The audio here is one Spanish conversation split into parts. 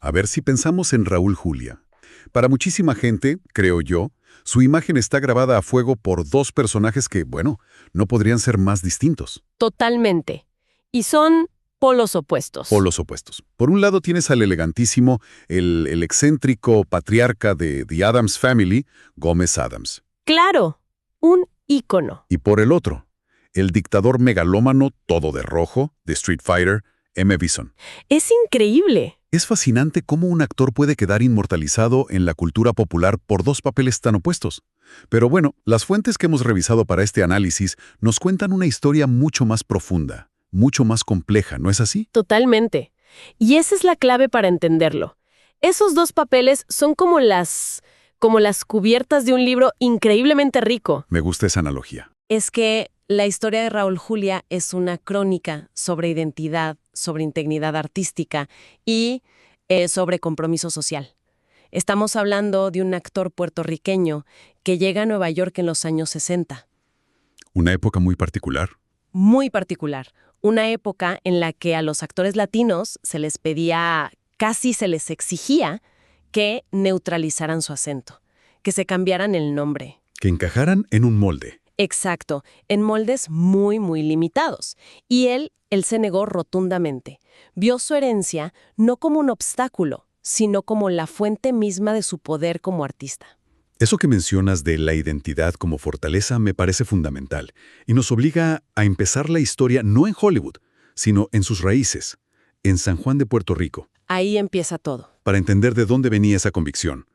A ver si pensamos en Raúl Julia. Para muchísima gente, creo yo, su imagen está grabada a fuego por dos personajes que, bueno, no podrían ser más distintos. Totalmente. Y son polos opuestos. Polos opuestos. Por un lado tienes al elegantísimo, el excéntrico patriarca de The Addams Family, Gómez Adams. Claro, un ícono. Y por el otro, el dictador megalómano todo de rojo, de Street Fighter, M. Bison. Es increíble. Es fascinante cómo un actor puede quedar inmortalizado en la cultura popular por dos papeles tan opuestos. Pero bueno, las fuentes que hemos revisado para este análisis nos cuentan una historia mucho más profunda, mucho más compleja, ¿no es así? Totalmente. Y esa es la clave para entenderlo. Esos dos papeles son como las cubiertas de un libro increíblemente rico. Me gusta esa analogía. Es que la historia de Raúl Julia es una crónica sobre identidad, sobre integridad artística y sobre compromiso social. Estamos hablando de un actor puertorriqueño que llega a Nueva York en los años 60. Una época muy particular. Muy particular. Una época en la que a los actores latinos se les pedía, casi se les exigía, que neutralizaran su acento, que se cambiaran el nombre. Que encajaran en un molde. Exacto, en moldes muy, muy limitados. Y él se negó rotundamente. Vio su herencia no como un obstáculo, sino como la fuente misma de su poder como artista. Eso que mencionas de la identidad como fortaleza me parece fundamental y nos obliga a empezar la historia no en Hollywood, sino en sus raíces, en San Juan de Puerto Rico. Ahí empieza todo. Para entender de dónde venía esa convicción,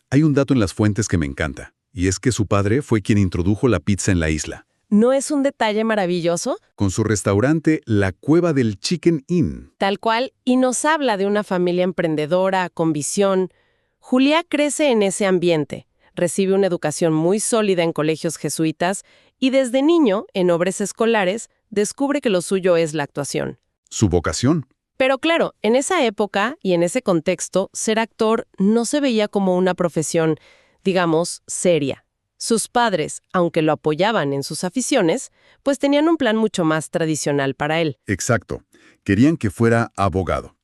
hay un dato en las fuentes que me encanta, y es que su padre fue quien introdujo la pizza en la isla. ¿No es un detalle maravilloso? Con su restaurante La Cueva del Chicken Inn. Tal cual, y nos habla de una familia emprendedora, con visión. Julia crece en ese ambiente, recibe una educación muy sólida en colegios jesuitas y desde niño, en obras escolares, descubre que lo suyo es la actuación. Su vocación. Pero claro, en esa época y en ese contexto, ser actor no se veía como una profesión, digamos, seria. Sus padres, aunque lo apoyaban en sus aficiones, pues tenían un plan mucho más tradicional para él. Exacto. Querían que fuera abogado.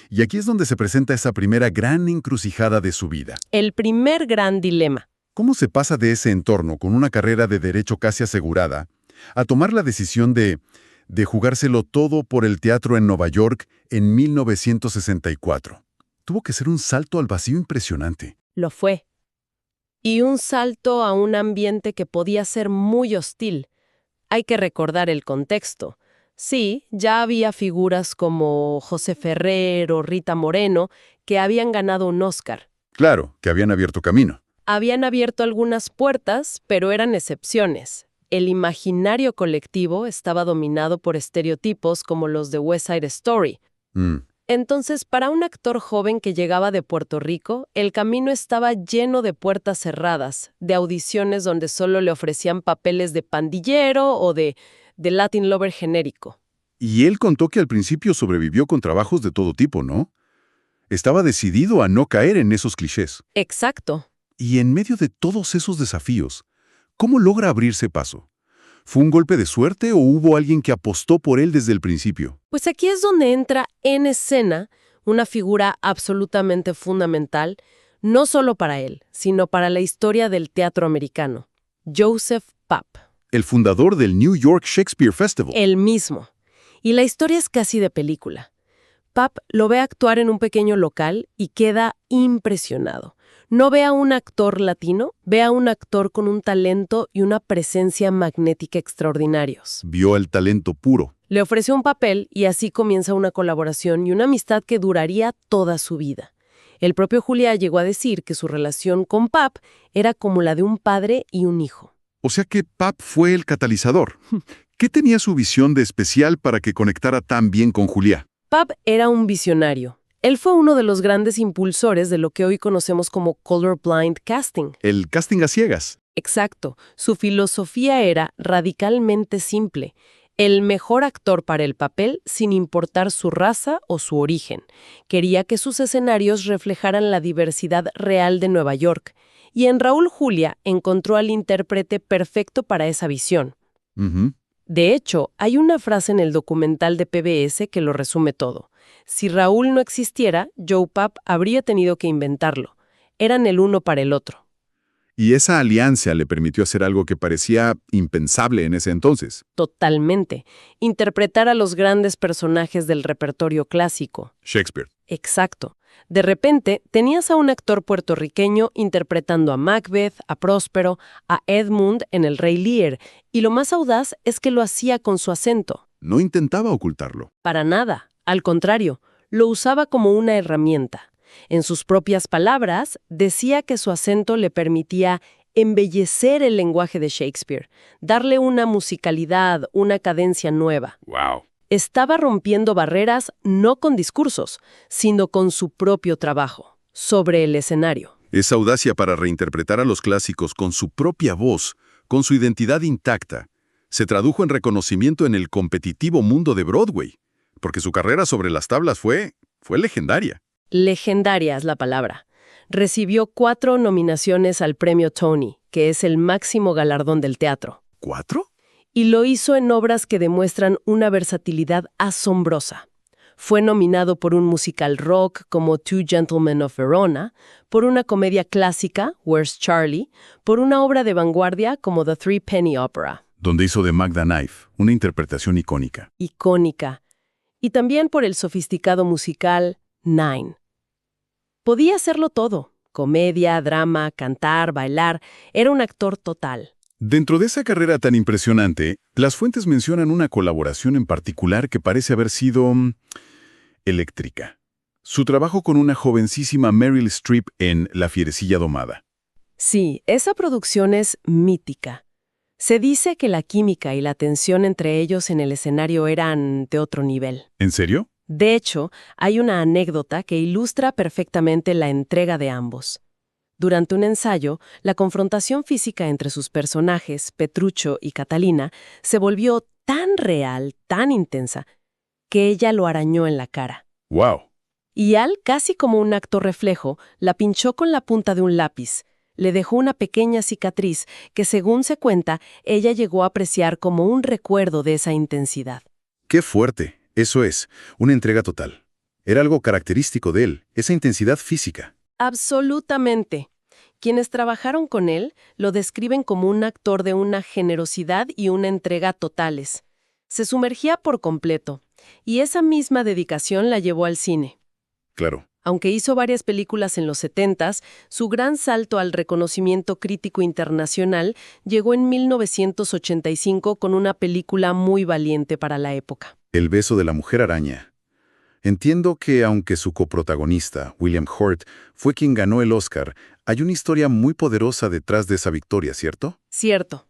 Y aquí es donde se presenta esa primera gran encrucijada de su vida. El primer gran dilema. ¿Cómo se pasa de ese entorno, con una carrera de derecho casi asegurada, a tomar la decisión de jugárselo todo por el teatro en Nueva York en 1964? Tuvo que ser un salto al vacío impresionante. Lo fue. Y un salto a un ambiente que podía ser muy hostil. Hay que recordar el contexto. Sí, ya había figuras como José Ferrer o Rita Moreno que habían ganado un Oscar. Claro, que habían abierto camino. Habían abierto algunas puertas, pero eran excepciones. El imaginario colectivo estaba dominado por estereotipos como los de West Side Story. Entonces, para un actor joven que llegaba de Puerto Rico, el camino estaba lleno de puertas cerradas, de audiciones donde solo le ofrecían papeles de pandillero o de Latin lover genérico. Y él contó que al principio sobrevivió con trabajos de todo tipo, ¿no? Estaba decidido a no caer en esos clichés. Exacto. Y en medio de todos esos desafíos, ¿cómo logra abrirse paso? ¿Fue un golpe de suerte o hubo alguien que apostó por él desde el principio? Pues aquí es donde entra en escena una figura absolutamente fundamental, no solo para él, sino para la historia del teatro americano. Joseph Papp. El fundador del New York Shakespeare Festival. El mismo. Y la historia es casi de película. Papp lo ve actuar en un pequeño local y queda impresionado. No ve a un actor latino, ve a un actor con un talento y una presencia magnética extraordinarios. Vio el talento puro. Le ofreció un papel y así comienza una colaboración y una amistad que duraría toda su vida. El propio Julia llegó a decir que su relación con Papp era como la de un padre y un hijo. O sea que Papp fue el catalizador. ¿Qué tenía su visión de especial para que conectara tan bien con Julia? Papp era un visionario. Él fue uno de los grandes impulsores de lo que hoy conocemos como colorblind casting. El casting a ciegas. Exacto. Su filosofía era radicalmente simple. El mejor actor para el papel sin importar su raza o su origen. Quería que sus escenarios reflejaran la diversidad real de Nueva York. Y en Raúl Julia encontró al intérprete perfecto para esa visión. De hecho, hay una frase en el documental de PBS que lo resume todo. Si Raúl no existiera, Joe Papp habría tenido que inventarlo. Eran el uno para el otro. Y esa alianza le permitió hacer algo que parecía impensable en ese entonces. Totalmente. Interpretar a los grandes personajes del repertorio clásico. Shakespeare. Exacto. De repente, tenías a un actor puertorriqueño interpretando a Macbeth, a Próspero, a Edmund en El Rey Lear, y lo más audaz es que lo hacía con su acento. No intentaba ocultarlo. Para nada. Al contrario, lo usaba como una herramienta. En sus propias palabras, decía que su acento le permitía embellecer el lenguaje de Shakespeare, darle una musicalidad, una cadencia nueva. ¡Wow! Estaba rompiendo barreras no con discursos, sino con su propio trabajo, sobre el escenario. Esa audacia para reinterpretar a los clásicos con su propia voz, con su identidad intacta, se tradujo en reconocimiento en el competitivo mundo de Broadway, porque su carrera sobre las tablas fue legendaria. Legendaria es la palabra. Recibió 4 nominaciones al Premio Tony, que es el máximo galardón del teatro. ¿4? Y lo hizo en obras que demuestran una versatilidad asombrosa. Fue nominado por un musical rock como Two Gentlemen of Verona, por una comedia clásica, Where's Charlie?, por una obra de vanguardia como The Three Penny Opera. Donde hizo de Magda Knife, una interpretación icónica. Icónica. Y también por el sofisticado musical Nine. Podía hacerlo todo. Comedia, drama, cantar, bailar. Era un actor total. Dentro de esa carrera tan impresionante, las fuentes mencionan una colaboración en particular que parece haber sido eléctrica. Su trabajo con una jovencísima Meryl Streep en La fierecilla domada. Sí, esa producción es mítica. Se dice que la química y la tensión entre ellos en el escenario eran de otro nivel. ¿En serio? De hecho, hay una anécdota que ilustra perfectamente la entrega de ambos. Durante un ensayo, la confrontación física entre sus personajes, Petruccio y Catalina, se volvió tan real, tan intensa, que ella lo arañó en la cara. ¡Wow! Y Al, casi como un acto reflejo, la pinchó con la punta de un lápiz. Le dejó una pequeña cicatriz que, según se cuenta, ella llegó a apreciar como un recuerdo de esa intensidad. ¡Qué fuerte! Eso es, una entrega total. Era algo característico de él, esa intensidad física. Absolutamente. Quienes trabajaron con él lo describen como un actor de una generosidad y una entrega totales. Se sumergía por completo, y esa misma dedicación la llevó al cine. Claro. Aunque hizo varias películas en los 70s, su gran salto al reconocimiento crítico internacional llegó en 1985 con una película muy valiente para la época. El beso de la mujer araña. Entiendo que, aunque su coprotagonista, William Hurt, fue quien ganó el Oscar, hay una historia muy poderosa detrás de esa victoria, ¿cierto? Cierto.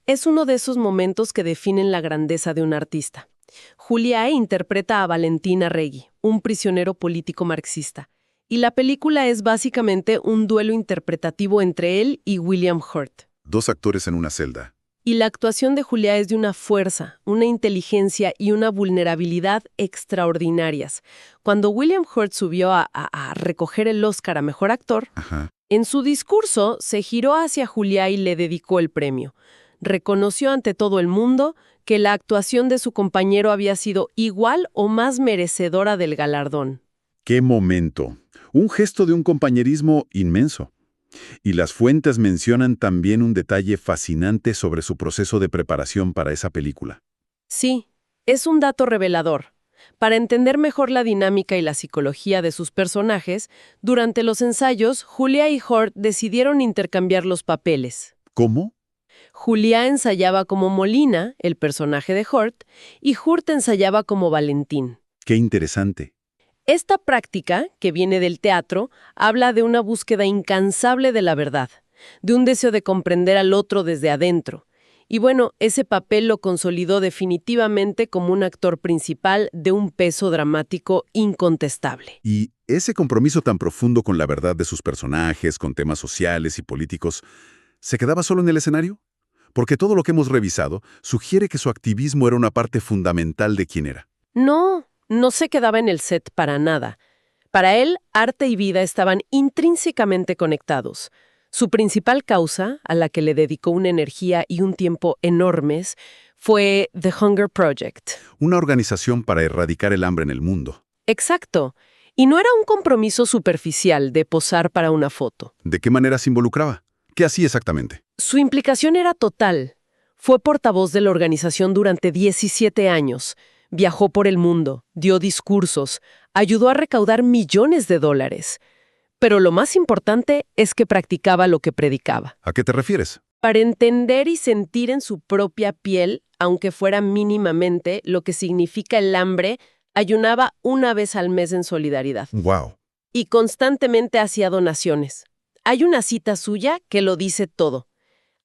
Es uno de esos momentos que definen la grandeza de un artista. Juliae interpreta a Valentín Arregui, un prisionero político marxista, y la película es básicamente un duelo interpretativo entre él y William Hurt. 2 actores en una celda. Y la actuación de Juliae es de una fuerza, una inteligencia y una vulnerabilidad extraordinarias. Cuando William Hurt subió a recoger el Oscar a Mejor Actor, en su discurso se giró hacia Juliae y le dedicó el premio. Reconoció ante todo el mundo que la actuación de su compañero había sido igual o más merecedora del galardón. ¡Qué momento! Un gesto de un compañerismo inmenso. Y las fuentes mencionan también un detalle fascinante sobre su proceso de preparación para esa película. Sí, es un dato revelador. Para entender mejor la dinámica y la psicología de sus personajes, durante los ensayos, Julia y Hurt decidieron intercambiar los papeles. ¿Cómo? Julia ensayaba como Molina, el personaje de Hurt, y Hurt ensayaba como Valentín. ¡Qué interesante! Esta práctica, que viene del teatro, habla de una búsqueda incansable de la verdad, de un deseo de comprender al otro desde adentro. Y bueno, ese papel lo consolidó definitivamente como un actor principal de un peso dramático incontestable. Y ese compromiso tan profundo con la verdad de sus personajes, con temas sociales y políticos, ¿se quedaba solo en el escenario? Porque todo lo que hemos revisado sugiere que su activismo era una parte fundamental de quién era. No se quedaba en el set para nada. Para él, arte y vida estaban intrínsecamente conectados. Su principal causa, a la que le dedicó una energía y un tiempo enormes, Fue The Hunger Project. Una organización para erradicar el hambre en el mundo. Exacto. Y no era un compromiso superficial de posar para una foto. ¿De qué manera se involucraba? ¿Qué hacía exactamente? Su implicación era total. Fue portavoz de la organización durante 17 años. Viajó por el mundo, dio discursos, ayudó a recaudar millones de dólares. Pero lo más importante es que practicaba lo que predicaba. ¿A qué te refieres? Para entender y sentir en su propia piel, aunque fuera mínimamente, lo que significa el hambre, ayunaba una vez al mes en solidaridad. ¡Wow! Y constantemente hacía donaciones. Hay una cita suya que lo dice todo.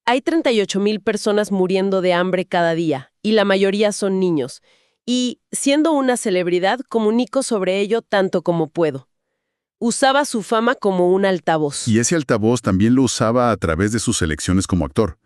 Hay 38,000 personas muriendo de hambre cada día, y la mayoría son niños. Y, siendo una celebridad, comunico sobre ello tanto como puedo. Usaba su fama como un altavoz. Y ese altavoz también lo usaba a través de sus elecciones como actor.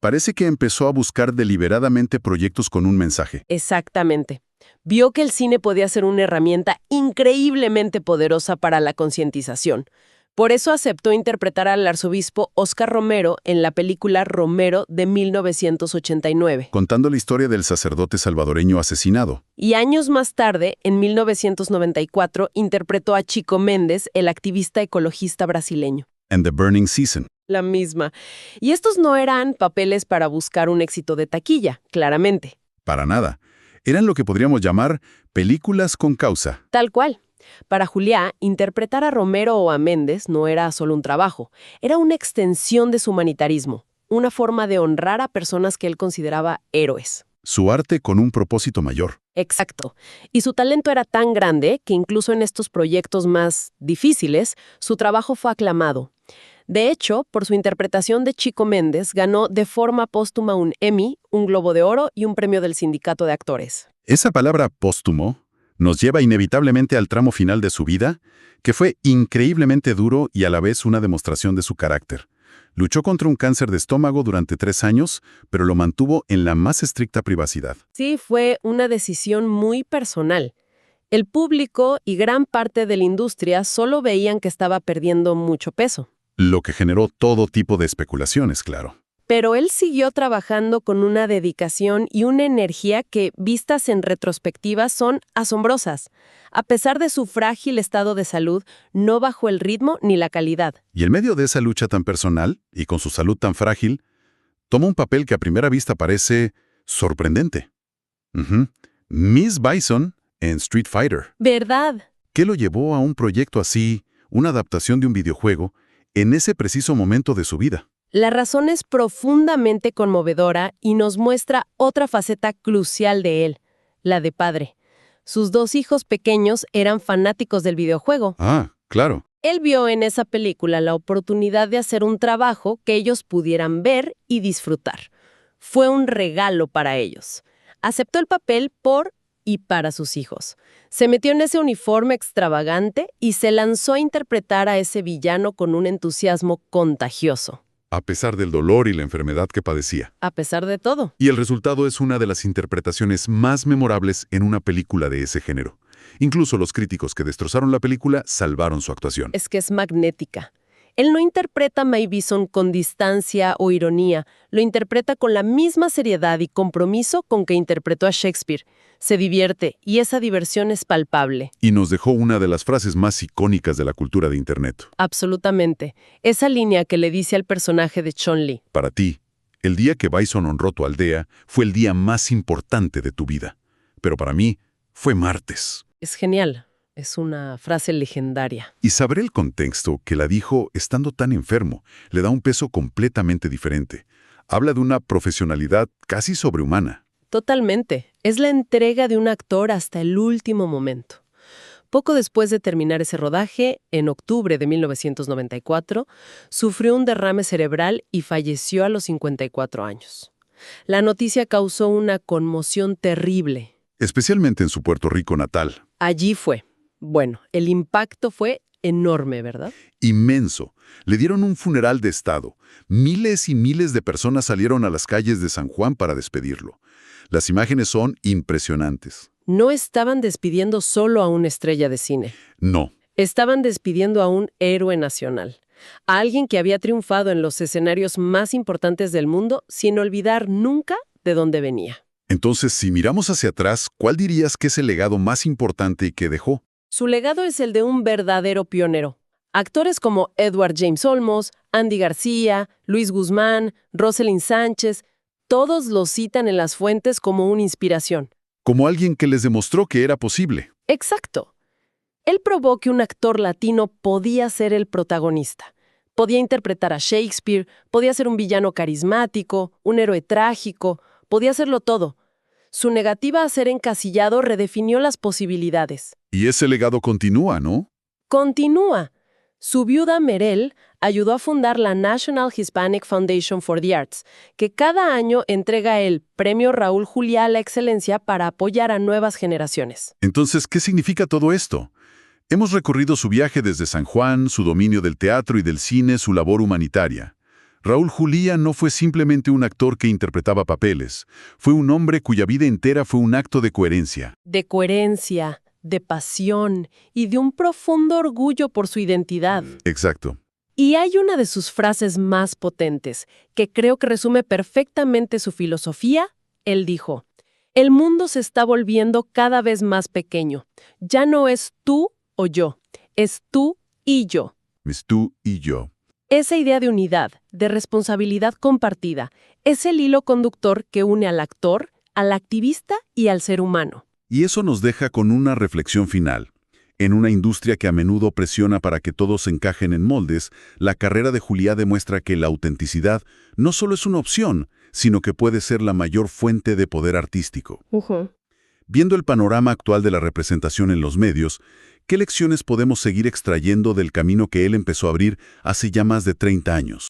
Parece que empezó a buscar deliberadamente proyectos con un mensaje. Exactamente. Vio que el cine podía ser una herramienta increíblemente poderosa para la concientización. Por eso aceptó interpretar al arzobispo Oscar Romero en la película Romero de 1989. Contando la historia del sacerdote salvadoreño asesinado. Y años más tarde, en 1994, interpretó a Chico Méndez, el activista ecologista brasileño. En The Burning Season. La misma. Y estos no eran papeles para buscar un éxito de taquilla, claramente. Para nada. Eran lo que podríamos llamar películas con causa. Tal cual. Para Juliá, interpretar a Romero o a Méndez no era solo un trabajo, era una extensión de su humanitarismo, una forma de honrar a personas que él consideraba héroes. Su arte con un propósito mayor. Exacto. Y su talento era tan grande que incluso en estos proyectos más difíciles, su trabajo fue aclamado. De hecho, por su interpretación de Chico Méndez, ganó de forma póstuma un Emmy, un Globo de Oro y un premio del Sindicato de Actores. Esa palabra póstumo nos lleva inevitablemente al tramo final de su vida, que fue increíblemente duro y a la vez una demostración de su carácter. Luchó contra un cáncer de estómago durante 3 años, pero lo mantuvo en la más estricta privacidad. Sí, fue una decisión muy personal. El público y gran parte de la industria solo veían que estaba perdiendo mucho peso. Lo que generó todo tipo de especulaciones, claro. Pero él siguió trabajando con una dedicación y una energía que, vistas en retrospectiva, son asombrosas. A pesar de su frágil estado de salud, no bajó el ritmo ni la calidad. Y en medio de esa lucha tan personal, y con su salud tan frágil, toma un papel que a primera vista parece sorprendente. Miss Bison en Street Fighter. ¿Verdad? ¿Qué lo llevó a un proyecto así, una adaptación de un videojuego, en ese preciso momento de su vida? La razón es profundamente conmovedora y nos muestra otra faceta crucial de él, la de padre. Sus 2 hijos pequeños eran fanáticos del videojuego. Ah, claro. Él vio en esa película la oportunidad de hacer un trabajo que ellos pudieran ver y disfrutar. Fue un regalo para ellos. Aceptó el papel por y para sus hijos. Se metió en ese uniforme extravagante y se lanzó a interpretar a ese villano con un entusiasmo contagioso. A pesar del dolor y la enfermedad que padecía. A pesar de todo. Y el resultado es una de las interpretaciones más memorables en una película de ese género. Incluso los críticos que destrozaron la película salvaron su actuación. Es que es magnética. Él no interpreta a May Bison con distancia o ironía, lo interpreta con la misma seriedad y compromiso con que interpretó a Shakespeare. Se divierte, y esa diversión es palpable. Y nos dejó una de las frases más icónicas de la cultura de Internet. Absolutamente. Esa línea que le dice al personaje de Chun-Li. Para ti, el día que Bison honró tu aldea fue el día más importante de tu vida. Pero para mí, fue martes. Es genial. Es una frase legendaria. Y saber el contexto que la dijo estando tan enfermo le da un peso completamente diferente. Habla de una profesionalidad casi sobrehumana. Totalmente. Es la entrega de un actor hasta el último momento. Poco después de terminar ese rodaje, en octubre de 1994, sufrió un derrame cerebral y falleció a los 54 años. La noticia causó una conmoción terrible. Especialmente en su Puerto Rico natal. Allí fue. Bueno, el impacto fue enorme, ¿verdad? Inmenso. Le dieron un funeral de Estado. Miles y miles de personas salieron a las calles de San Juan para despedirlo. Las imágenes son impresionantes. No estaban despidiendo solo a una estrella de cine. No. Estaban despidiendo a un héroe nacional. A alguien que había triunfado en los escenarios más importantes del mundo sin olvidar nunca de dónde venía. Entonces, si miramos hacia atrás, ¿cuál dirías que es el legado más importante que dejó? Su legado es el de un verdadero pionero. Actores como Edward James Olmos, Andy García, Luis Guzmán, Rosalind Sánchez, todos lo citan en las fuentes como una inspiración. Como alguien que les demostró que era posible. Exacto. Él probó que un actor latino podía ser el protagonista. Podía interpretar a Shakespeare, podía ser un villano carismático, un héroe trágico, podía hacerlo todo. Su negativa a ser encasillado redefinió las posibilidades. Y ese legado continúa, ¿no? Continúa. Su viuda Merel ayudó a fundar la National Hispanic Foundation for the Arts, que cada año entrega el Premio Raúl Juliá a la Excelencia para apoyar a nuevas generaciones. Entonces, ¿qué significa todo esto? Hemos recorrido su viaje desde San Juan, su dominio del teatro y del cine, su labor humanitaria. Raúl Juliá no fue simplemente un actor que interpretaba papeles. Fue un hombre cuya vida entera fue un acto de coherencia. De coherencia, de pasión y de un profundo orgullo por su identidad. Exacto. Y hay una de sus frases más potentes, que creo que resume perfectamente su filosofía. Él dijo: "El mundo se está volviendo cada vez más pequeño. Ya no es tú o yo, es tú y yo". Es tú y yo. Esa idea de unidad, de responsabilidad compartida, es el hilo conductor que une al actor, al activista y al ser humano. Y eso nos deja con una reflexión final. En una industria que a menudo presiona para que todos encajen en moldes, la carrera de Juliá demuestra que la autenticidad no solo es una opción, sino que puede ser la mayor fuente de poder artístico. Viendo el panorama actual de la representación en los medios, ¿qué lecciones podemos seguir extrayendo del camino que él empezó a abrir hace ya más de 30 años?